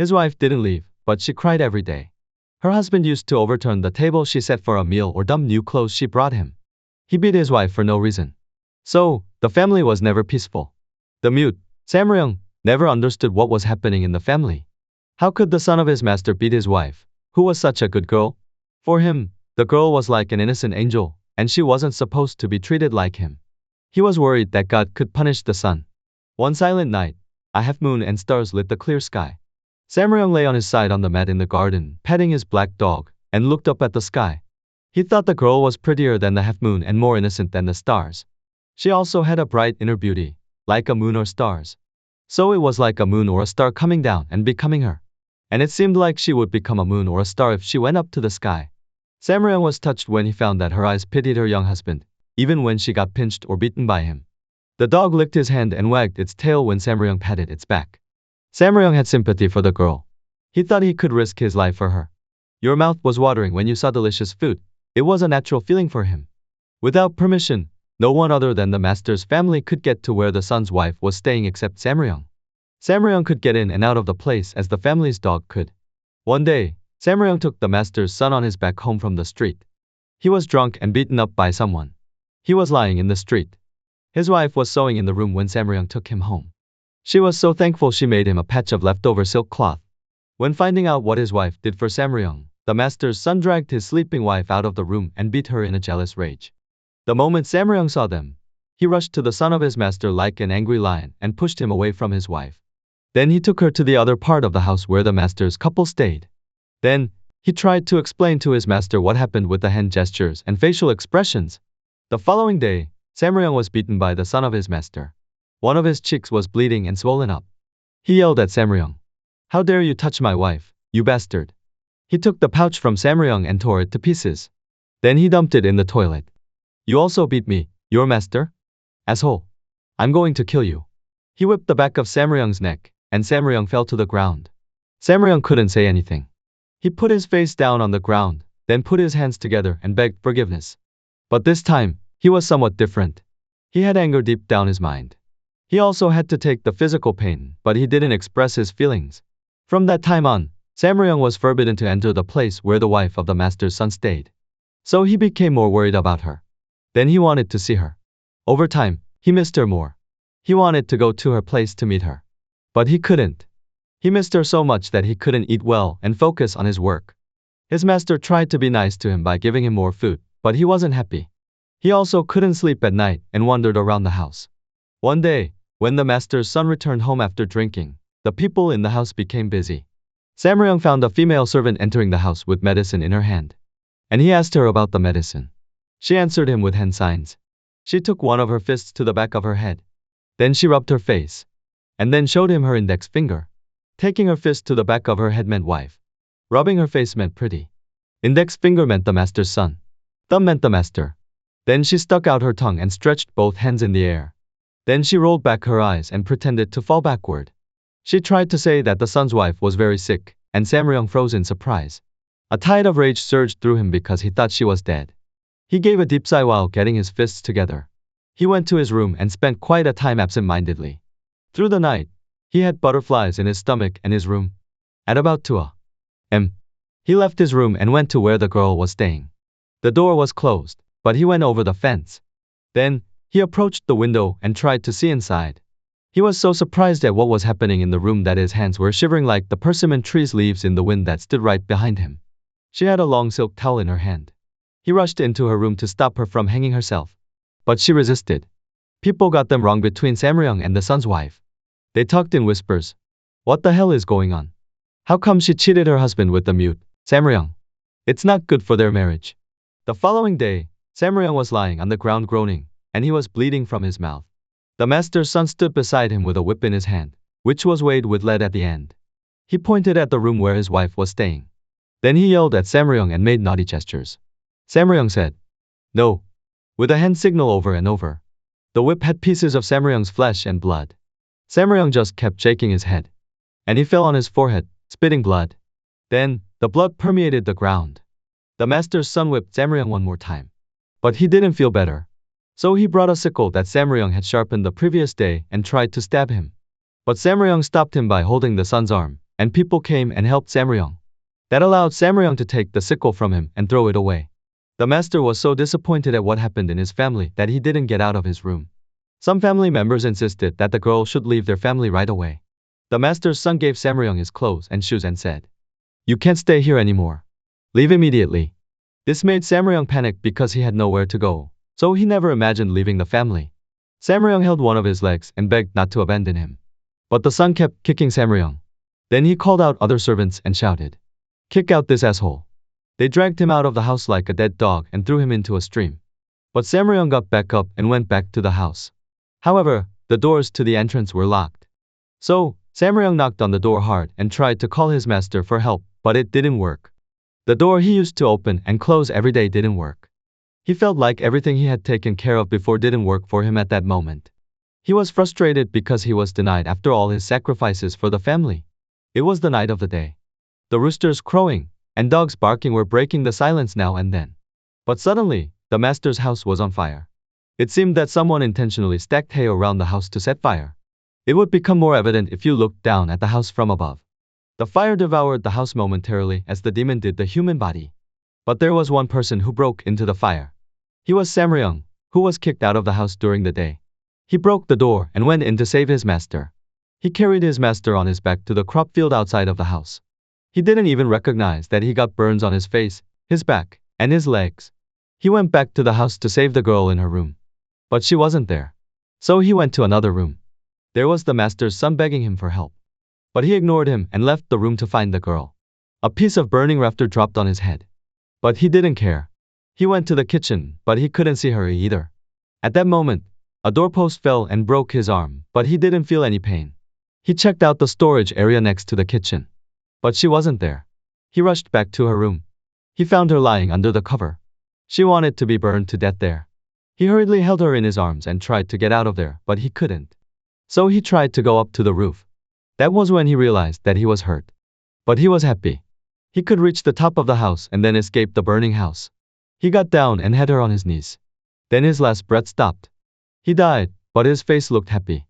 His wife didn't leave, but she cried every day. Her husband used to overturn the table she set for a meal or dump new clothes she brought him. He beat his wife for no reason. So, the family was never peaceful. The mute, Samryong, never understood what was happening in the family. How could the son of his master beat his wife, who was such a good girl? For him, the girl was like an innocent angel, and she wasn't supposed to be treated like him. He was worried that God could punish the son. One silent night, a half moon and stars lit the clear sky. Samryong lay on his side on the mat in the garden, petting his black dog, and looked up at the sky. He thought the girl was prettier than the half moon and more innocent than the stars. She also had a bright inner beauty, like a moon or stars. So it was like a moon or a star coming down and becoming her. And it seemed like she would become a moon or a star if she went up to the sky. Samryong was touched when he found that her eyes pitied her young husband, even when she got pinched or beaten by him. The dog licked his hand and wagged its tail when Samryong patted its back. Samryong had sympathy for the girl. He thought he could risk his life for her. Your mouth was watering when you saw delicious food. It was a natural feeling for him. Without permission, no one other than the master's family could get to where the son's wife was staying except Samryong. Samryong could get in and out of the place as the family's dog could. One day, Samryong took the master's son on his back home from the street. He was drunk and beaten up by someone. He was lying in the street. His wife was sewing in the room when Samryong took him home. She was so thankful she made him a patch of leftover silk cloth. When finding out what his wife did for Samryong, the master's son dragged his sleeping wife out of the room and beat her in a jealous rage. The moment Samryong saw them, he rushed to the son of his master like an angry lion and pushed him away from his wife. Then he took her to the other part of the house where the master's couple stayed. Then, he tried to explain to his master what happened with the hand gestures and facial expressions. The following day, Samryong was beaten by the son of his master. One of his cheeks was bleeding and swollen up. He yelled at Samryong, "How dare you touch my wife, you bastard!" He took the pouch from Samryong and tore it to pieces. Then he dumped it in the toilet. "You also beat me, your master? Asshole! I'm going to kill you." He whipped the back of Samryong's neck, and Samryong fell to the ground. Samryong couldn't say anything. He put his face down on the ground, then put his hands together and begged forgiveness. But this time, he was somewhat different. He had anger deep down his mind. He also had to take the physical pain, but he didn't express his feelings. From that time on, Samryong was forbidden to enter the place where the wife of the master's son stayed. So he became more worried about her. Then he wanted to see her. Over time, he missed her more. He wanted to go to her place to meet her. But he couldn't. He missed her so much that he couldn't eat well and focus on his work. His master tried to be nice to him by giving him more food, but he wasn't happy. He also couldn't sleep at night and wandered around the house. One day, when the master's son returned home after drinking, the people in the house became busy. Samryong found a female servant entering the house with medicine in her hand. And he asked her about the medicine. She answered him with hand signs. She took one of her fists to the back of her head. Then she rubbed her face. And then showed him her index finger. Taking her fist to the back of her head meant wife. Rubbing her face meant pretty. Index finger meant the master's son. Thumb meant the master. Then she stuck out her tongue and stretched both hands in the air. Then she rolled back her eyes and pretended to fall backward. She tried to say that the son's wife was very sick, and Samryong froze in surprise. A tide of rage surged through him because he thought she was dead. He gave a deep sigh while getting his fists together. He went to his room and spent quite a time absent-mindedly. Through the night, he had butterflies in his stomach and his room. At about 2 a.m., he left his room and went to where the girl was staying. The door was closed, but he went over the fence. Then, he approached the window and tried to see inside. He was so surprised at what was happening in the room that his hands were shivering like the persimmon tree's leaves in the wind that stood right behind him. She had a long silk towel in her hand. He rushed into her room to stop her from hanging herself. But she resisted. People got them wrong between Samryong and the son's wife. They talked in whispers. What the hell is going on? How come she cheated her husband with the mute, Samryong? It's not good for their marriage. The following day, Samryong was lying on the ground groaning, and he was bleeding from his mouth. The master's son stood beside him with a whip in his hand, which was weighted with lead at the end. He pointed at the room where his wife was staying. Then he yelled at Samryong and made naughty gestures. Samryong said, "No," with a hand signal over and over. The whip had pieces of Samryong's flesh and blood. Samryong just kept shaking his head. And he fell on his forehead, spitting blood. Then, the blood permeated the ground. The master's son whipped Samryong one more time. But he didn't feel better. So he brought a sickle that Samryong had sharpened the previous day and tried to stab him. But Samryong stopped him by holding the son's arm, and people came and helped Samryong. That allowed Samryong to take the sickle from him and throw it away. The master was so disappointed at what happened in his family that he didn't get out of his room. Some family members insisted that the girl should leave their family right away. The master's son gave Samryong his clothes and shoes and said, "You can't stay here anymore. Leave immediately." This made Samryong panic because he had nowhere to go, so he never imagined leaving the family. Samryong held one of his legs and begged not to abandon him. But the son kept kicking Samryong. Then he called out other servants and shouted, "Kick out this asshole." They dragged him out of the house like a dead dog and threw him into a stream. But Samryong got back up and went back to the house. However, the doors to the entrance were locked. So, Samryong knocked on the door hard and tried to call his master for help, but it didn't work. The door he used to open and close every day didn't work. He felt like everything he had taken care of before didn't work for him at that moment. He was frustrated because he was denied after all his sacrifices for the family. It was the night of the day. The roosters crowing and dogs barking were breaking the silence now and then. But suddenly, the master's house was on fire. It seemed that someone intentionally stacked hay around the house to set fire. It would become more evident if you looked down at the house from above. The fire devoured the house momentarily as the demon did the human body. But there was one person who broke into the fire. He was Samryong, who was kicked out of the house during the day. He broke the door and went in to save his master. He carried his master on his back to the crop field outside of the house. He didn't even recognize that he got burns on his face, his back, and his legs. He went back to the house to save the girl in her room. But she wasn't there. So he went to another room. There was the master's son begging him for help. But he ignored him and left the room to find the girl. A piece of burning rafter dropped on his head. But he didn't care. He went to the kitchen, but he couldn't see her either. At that moment, a doorpost fell and broke his arm, but he didn't feel any pain. He checked out the storage area next to the kitchen. But she wasn't there. He rushed back to her room. He found her lying under the cover. She wanted to be burned to death there. He hurriedly held her in his arms and tried to get out of there, but he couldn't. So he tried to go up to the roof. That was when he realized that he was hurt. But he was happy. He could reach the top of the house and then escape the burning house. He got down and had her on his knees. Then his last breath stopped. He died, but his face looked happy.